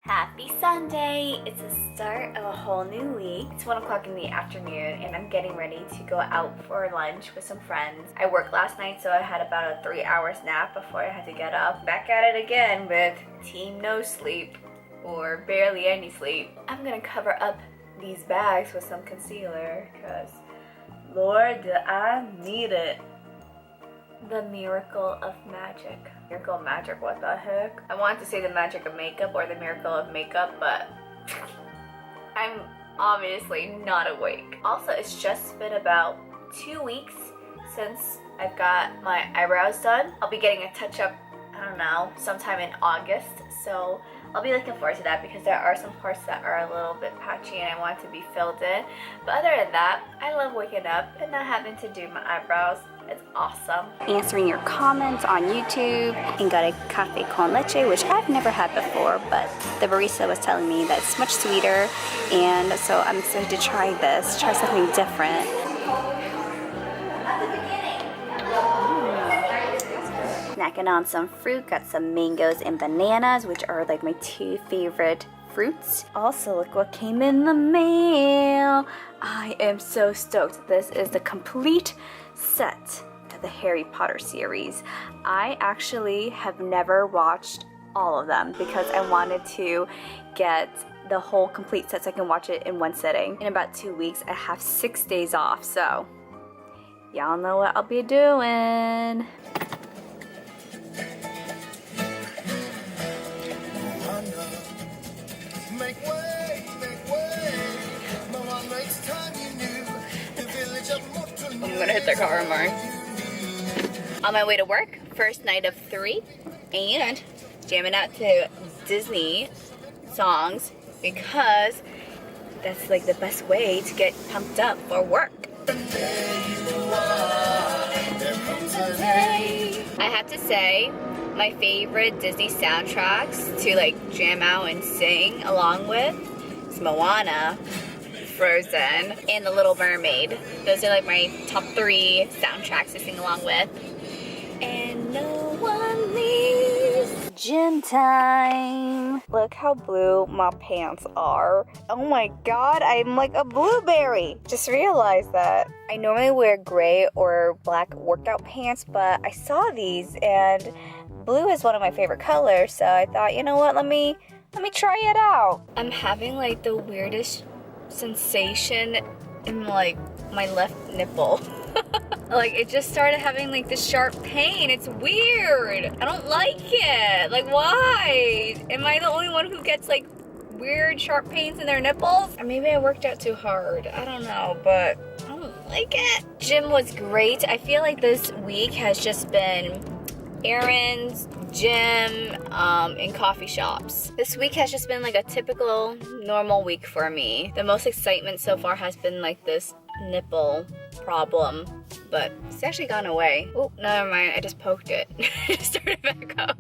Happy Sunday! It's the start of a whole new week. It's 1 o'clock in the afternoon and I'm getting ready to go out for lunch with some friends. I worked last night, so I had about a 3-hour nap before I had to get up. Back at it again with team no sleep or barely any sleep. I'm gonna cover up these bags with some concealer because Lord, do I need it. The miracle of magic. Miracle of magic, what the heck? I wanted to say the magic of makeup or the miracle of makeup, but I'm obviously not awake. Also, it's just been about 2 weeks since I've got my eyebrows done. I'll be getting a touch-up, I don't know, sometime in August, so I'll be looking forward to that because there are some parts that are a little bit patchy and I want it to be filled in. But other than that, I love waking up and not having to do my eyebrows. It's awesome. Answering your comments on YouTube and got a cafe con leche, which I've never had before, but the barista was telling me that it's much sweeter, and so I'm excited to try this, try something different. Snacking on some fruit, got some mangoes and bananas, which are like my 2 favorite fruits. Also, look what came in the mail. I am so stoked. This is the complete set to the Harry Potter series. I actually have never watched all of them because I wanted to get the whole complete set so I can watch it in one sitting. In about 2 weeks, I have 6 days off, so y'all know what I'll be doing. Make way, make way. Mama, next time you knew the village of Morton. I'm gonna hit the car mark. On my way to work, first night of 3, and jamming out to Disney songs because that's like the best way to get pumped up for work. I have to say, my favorite Disney soundtracks to like jam out and sing along with is Moana, Frozen, and The Little Mermaid. Those are like my top 3 soundtracks to sing along with. And no one leaves. Gym time. Look how blue my pants are. Oh my god, I'm like a blueberry. Just realized that. I normally wear gray or black workout pants, but I saw these and blue is one of my favorite colors, so I thought, you know what, let me try it out. I'm having like the weirdest sensation in like my left nipple. Like it just started having like this sharp pain. It's weird. I don't like it. Like why? Am I the only one who gets like weird sharp pains in their nipples? Or maybe I worked out too hard. I don't know, but I don't like it. Gym was great. I feel like this week has just been errands, gym, and coffee shops. This week has just been like a typical normal week for me. The most excitement so far has been like this nipple problem, but it's actually gone away. Oh, never mind, I just poked it. It started back up.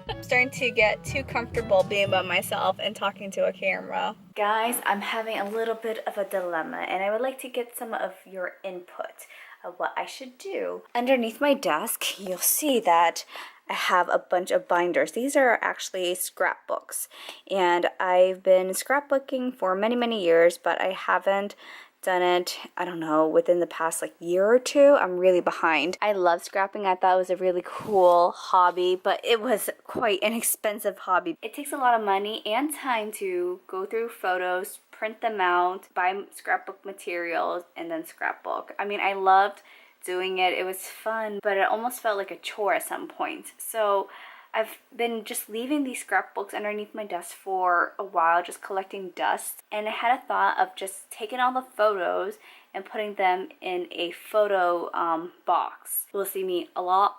I'm starting to get too comfortable being by myself and talking to a camera. Guys, I'm having a little bit of a dilemma and I would like to get some of your input of what I should do. Underneath my desk, you'll see that I have a bunch of binders. These are actually scrapbooks, and I've been scrapbooking for many years, but I haven't done it, I don't know, within the past like year or 2. I'm really behind. I love scrapping. I thought it was a really cool hobby, but it was quite an expensive hobby. It takes a lot of money and time to go through photos, print them out, buy scrapbook materials, and then scrapbook. I mean, I loved doing it. It was fun, but it almost felt like a chore at some point. So I've been just leaving these scrapbooks underneath my desk for a while, just collecting dust. And I had a thought of just taking all the photos and putting them in a photo box. It will save me a lot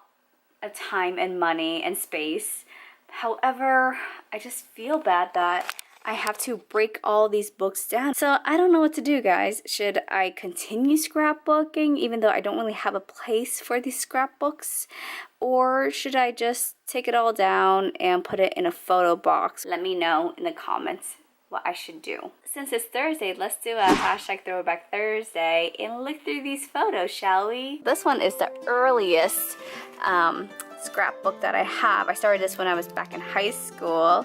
of time and money and space. However, I just feel bad that I have to break all these books down. So I don't know what to do, guys. Should I continue scrapbooking even though I don't really have a place for these scrapbooks? Or should I just take it all down and put it in a photo box? Let me know in the comments what I should do. Since it's Thursday, let's do a hashtag Throwback Thursday and look through these photos, shall we? This one is the earliest scrapbook that I have. I started this when I was back in high school.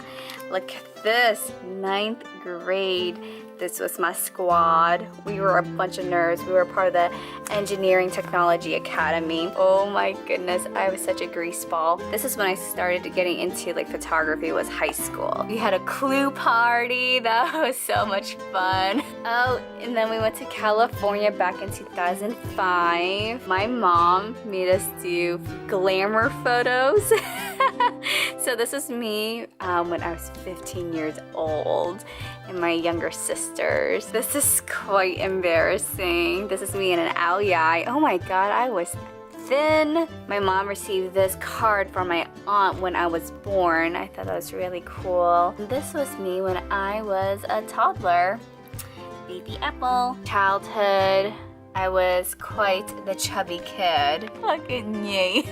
Look at this, 9th grade. This was my squad. We were a bunch of nerds. We were part of the Engineering Technology Academy. Oh my goodness, I was such a grease ball. This is when I started getting into like photography, was high school. We had a clue party. That was so much fun. Oh, and then we went to California back in 2005. My mom made us do glamour photos. So this is me when I was 15 years old, and my younger sisters. This is quite embarrassing. This is me in an eye. Oh my god, I was thin. My mom received this card from my aunt when I was born. I thought that was really cool. This was me when I was a toddler. Baby Apple. Childhood. I was quite the chubby kid. Look at me.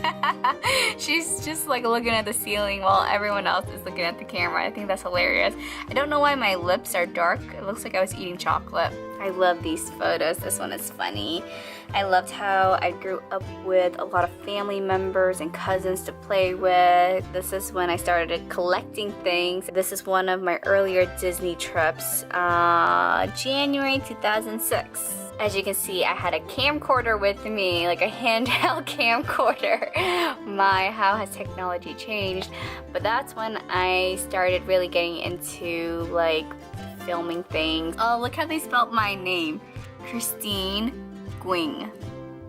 She's just like looking at the ceiling while everyone else is looking at the camera. I think that's hilarious. I don't know why my lips are dark. It looks like I was eating chocolate. I love these photos. This one is funny. I loved how I grew up with a lot of family members and cousins to play with. This is when I started collecting things. This is one of my earlier Disney trips, January 2006. As you can see, I had a camcorder with me, like a handheld camcorder. My, how has technology changed? But that's when I started really getting into like filming things. Oh, look how they spelled my name. Christine Gwing.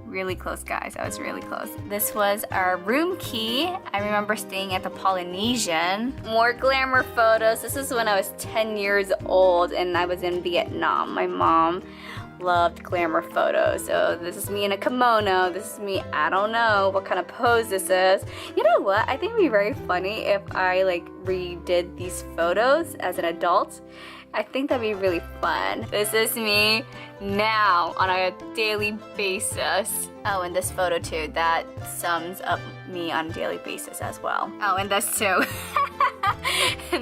Really close, guys. I was really close. This was our room key. I remember staying at the Polynesian. More glamour photos. This is when I was 10 years old and I was in Vietnam. My mom loved glamour photos. So this is me in a kimono. This is me, I don't know what kind of pose this is. You know what? I think it'd be very funny if I like redid these photos as an adult. I think that'd be really fun. This is me now on a daily basis. Oh, and this photo too, that sums up me on a daily basis as well. Oh, and this too.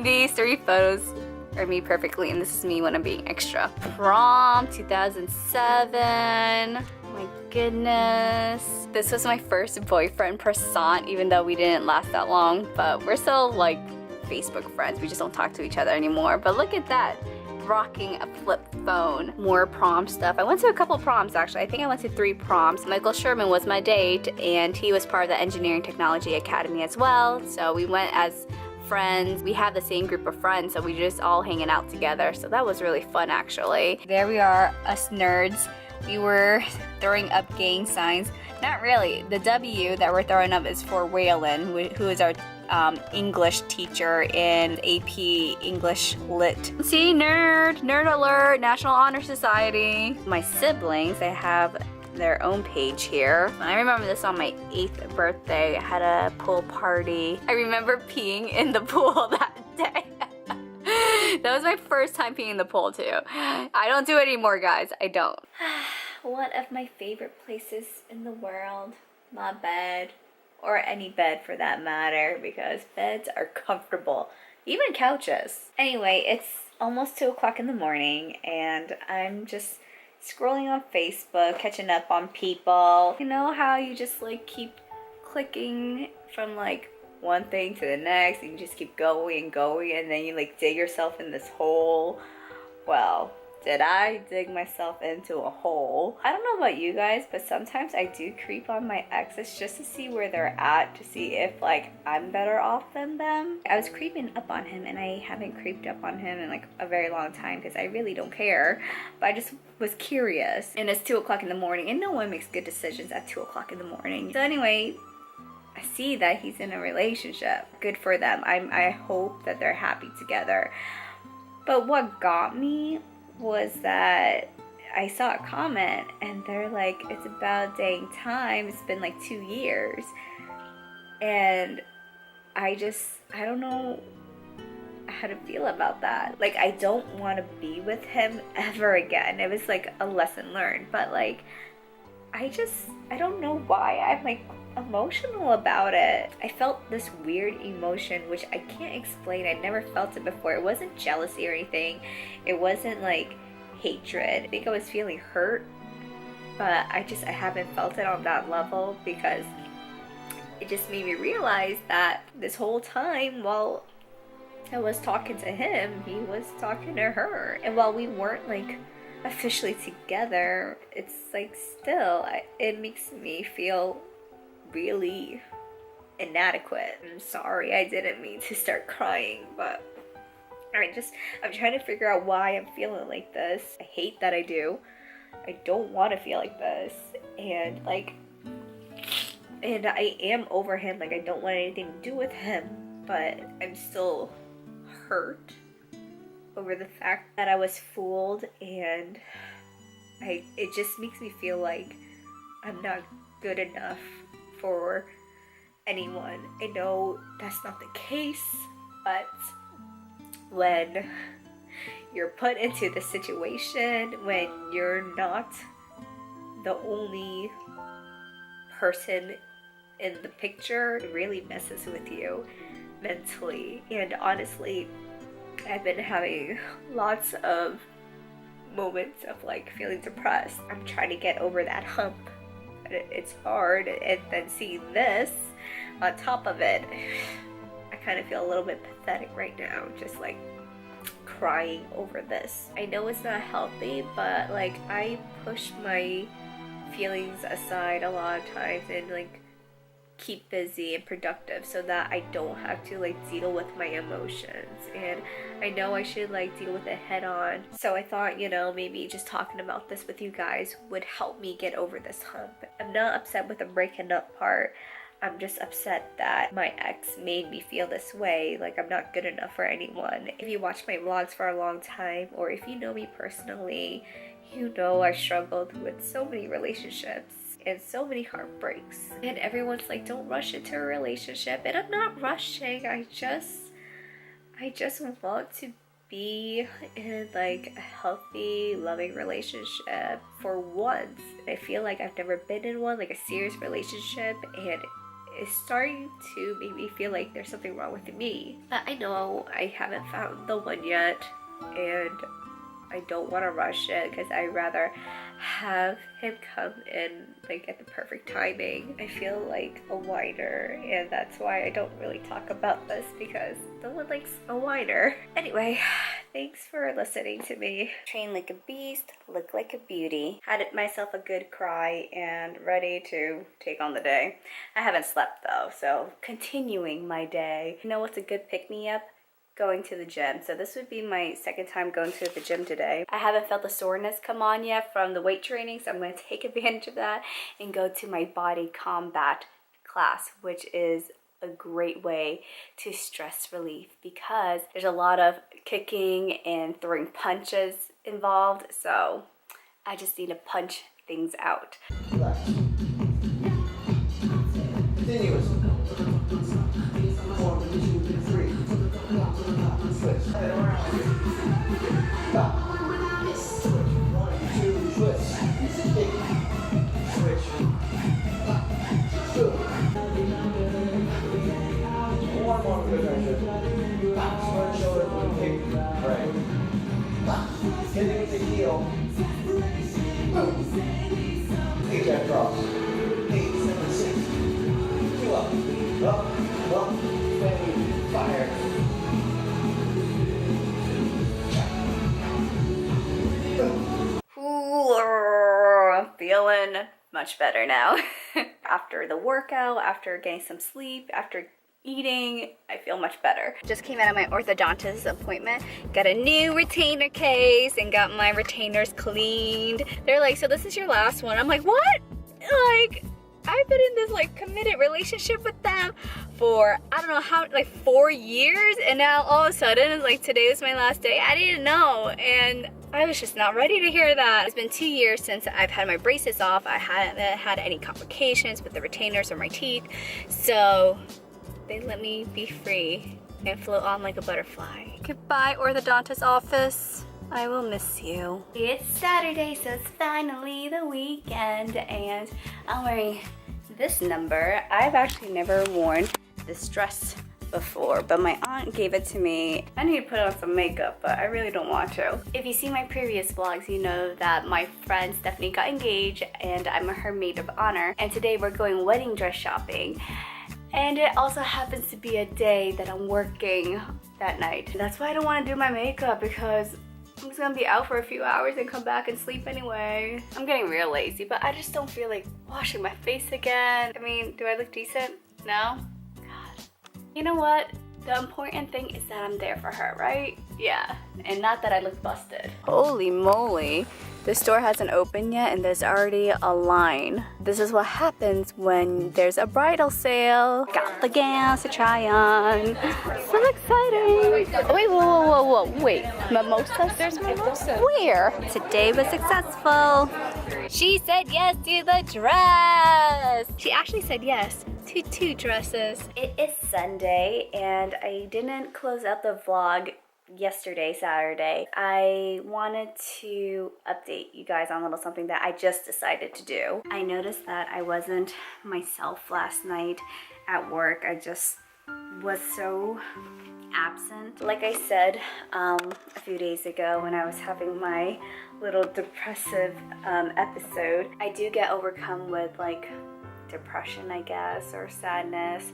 These 3 photos are me perfectly, and this is me when I'm being extra. Prom 2007. My goodness. This was my first boyfriend, Prasant, even though we didn't last that long, but we're still like Facebook friends. We just don't talk to each other anymore. But look at that, rocking a flip phone. More prom stuff. I went to a couple proms actually. I think I went to 3 proms. Michael Sherman was my date, and he was part of the Engineering Technology Academy as well. So we went as friends. We have the same group of friends, so we just all hanging out together. So that was really fun actually. There we are, us nerds. We were throwing up gang signs. Not really. The W that we're throwing up is for Waylon, who is our English teacher in AP English Lit. See, nerd alert, National Honor Society. My siblings, they have their own page here. I remember this on my 8th birthday. I had a pool party. I remember peeing in the pool that day. That was my first time peeing in the pool too. I don't do it anymore, guys. I don't. One of my favorite places in the world, my bed, or any bed for that matter, because beds are comfortable, even couches. Anyway, it's almost 2 o'clock in the morning and I'm just scrolling on Facebook, catching up on people. You know how you just like keep clicking from like one thing to the next and you just keep going and going, and then you like dig yourself in this hole? Well, did I dig myself into a hole? I don't know about you guys, but sometimes I do creep on my exes just to see where they're at, to see if like I'm better off than them. I was creeping up on him, and I haven't creeped up on him in like a very long time because I really don't care, but I just was curious. And it's 2 o'clock in the morning, and no one makes good decisions at 2 o'clock in the morning. So anyway, I see that he's in a relationship. Good for them. I hope that they're happy together. But what got me was that I saw a comment and they're like, it's about dang time, it's been like 2 years. And I don't know how to feel about that. Like, I don't want to be with him ever again. It was like a lesson learned, but like I don't know why I'm like emotional about it. I felt this weird emotion which I can't explain. I never felt it before. It wasn't jealousy or anything. It wasn't like hatred. I think I was feeling hurt, but I haven't felt it on that level because it just made me realize that this whole time while I was talking to him, he was talking to her. And while we weren't like officially together, it's like still, it makes me feel really inadequate. I'm sorry, I didn't mean to start crying, but I'm trying to figure out why I'm feeling like this. I hate that I do. I don't want to feel like this. And I am over him. Like, I don't want anything to do with him, but I'm still hurt over the fact that I was fooled, and it just makes me feel like I'm not good enough for anyone. I know that's not the case, but when you're put into the situation, when you're not the only person in the picture, it really messes with you mentally. And honestly, I've been having lots of moments of like feeling depressed. I'm trying to get over that hump, but it's hard. And then seeing this on top of it, I kind of feel a little bit pathetic right now, just like crying over this. I know it's not healthy, but like I push my feelings aside a lot of times and like keep busy and productive so that I don't have to like deal with my emotions. And I know I should like deal with it head on. So I thought, you know, maybe just talking about this with you guys would help me get over this hump. I'm not upset with the breaking up part. I'm just upset that my ex made me feel this way, like I'm not good enough for anyone. If you watch my vlogs for a long time, or if you know me personally, you know I struggled with so many relationships and so many heartbreaks. And everyone's like, don't rush into a relationship. And I'm not rushing. I just want to be in like a healthy, loving relationship for once. I feel like I've never been in one, like a serious relationship, and it's starting to make me feel like there's something wrong with me. But I know I haven't found the one yet, and I don't want to rush it because I'd rather have him come in like at the perfect timing. I feel like a whiner, and that's why I don't really talk about this, because no one likes a whiner. Anyway, thanks for listening to me. Train like a beast, look like a beauty. Had myself a good cry and ready to take on the day. I haven't slept though, so continuing my day. You know what's a good pick-me-up? Going to the gym. So this would be my second time going to the gym today. I haven't felt the soreness come on yet from the weight training, so I'm going to take advantage of that and go to my body combat class, which is a great way to stress relief because there's a lot of kicking and throwing punches involved. So I just need to punch things out. Continuous. 4, 3. Switch. Stop. Switch. 1, 2, switch. Kick. Switch. 2. One more good measure. Front shoulder with a kick. Right. Hitting with the heel. Boom. 8 jab cross. 8, 7, 6. 2 up. Up. Up. Steady. Fire. I'm feeling much better now. After the workout, after getting some sleep, after eating, I feel much better. Just came out of my orthodontist appointment, got a new retainer case and got my retainers cleaned. They're like, so this is your last one. I'm like, what? Like, I've been in this like committed relationship with them for I don't know how, like 4 years, and now all of a sudden it's like today is my last day. I didn't know, and I was just not ready to hear that. It's been 2 years since I've had my braces off. I haven't had any complications with the retainers or my teeth, so they let me be free and float on like a butterfly. Goodbye, orthodontist office. I will miss you. It's Saturday, so it's finally the weekend, and I'm wearing this number. I've actually never worn this dress before, but my aunt gave it to me. I need to put on some makeup, but I really don't want to. If you see my previous vlogs, you know that my friend Stephanie got engaged and I'm her maid of honor, and today we're going wedding dress shopping. And it also happens to be a day that I'm working that night. That's why I don't want to do my makeup, because I'm just gonna be out for a few hours and come back and sleep anyway. I'm getting real lazy, but I just don't feel like washing my face again. I mean, do I look decent? No? God. You know what? The important thing is that I'm there for her, right? Yeah, and not that I look busted. Holy moly. The store hasn't opened yet and there's already a line. This is what happens when there's a bridal sale. Got the gowns to try on. So exciting. Oh, wait, whoa. Wait, mimosas? There's mimosas. Where? Today was successful. She said yes to the dress. She actually said yes to 2 dresses. It is Sunday and I didn't close out the vlog yesterday, Saturday. I wanted to update you guys on a little something that I just decided to do. I noticed that I wasn't myself last night at work. I just was so absent. Like I said a few days ago when I was having my little depressive episode, I do get overcome with like depression, I guess, or sadness,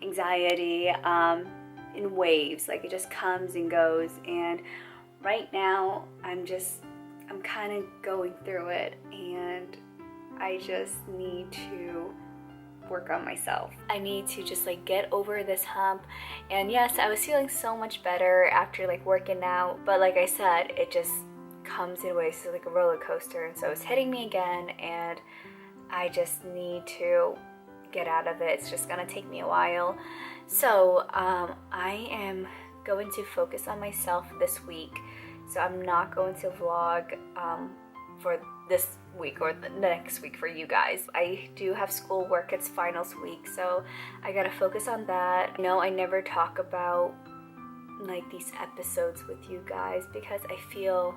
anxiety, in waves. Like it just comes and goes, and right now I'm kind of going through it, and I just need to work on myself. I need to just like get over this hump. And yes, I was feeling so much better after like working out, but like I said, it just comes in waves. It's like a roller coaster, and so it's hitting me again, and I just need to get out of it. It's just gonna take me a while. So I am going to focus on myself this week. So I'm not going to vlog for this week or the next week for you guys. I do have schoolwork, it's finals week, so I gotta focus on that. No, I never talk about like these episodes with you guys because I feel,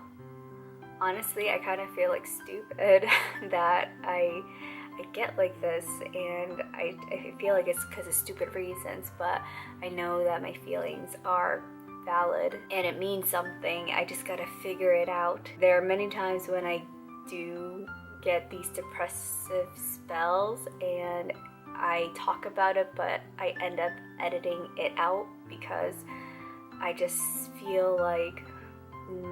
honestly, I kind of feel like stupid that I get like this, and I feel like it's because of stupid reasons, but I know that my feelings are valid and it means something. I just gotta figure it out. There are many times when I do get these depressive spells and I talk about it, but I end up editing it out because I just feel like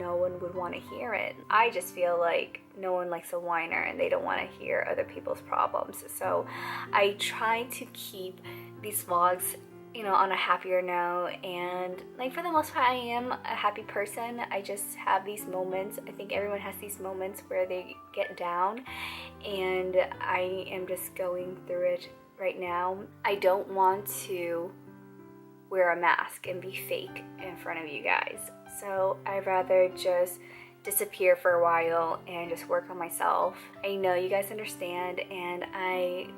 no one would want to hear it. I just feel like no one likes a whiner and they don't want to hear other people's problems. So I try to keep these vlogs, you know, on a happier note, and like for the most part I am a happy person. I just have these moments. I think everyone has these moments where they get down, and I am just going through it right now. I don't want to wear a mask and be fake in front of you guys. So I'd rather just disappear for a while and just work on myself. I know you guys understand, and I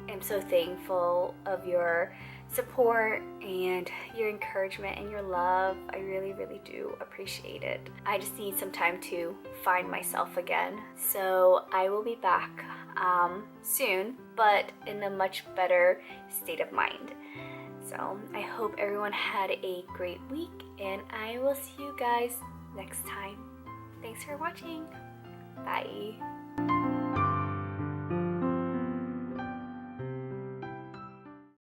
am so thankful of your support and your encouragement and your love. I really, really do appreciate it. I just need some time to find myself again. So I will be back soon, but in a much better state of mind. So I hope everyone had a great week, and I will see you guys next time. Thanks for watching. Bye.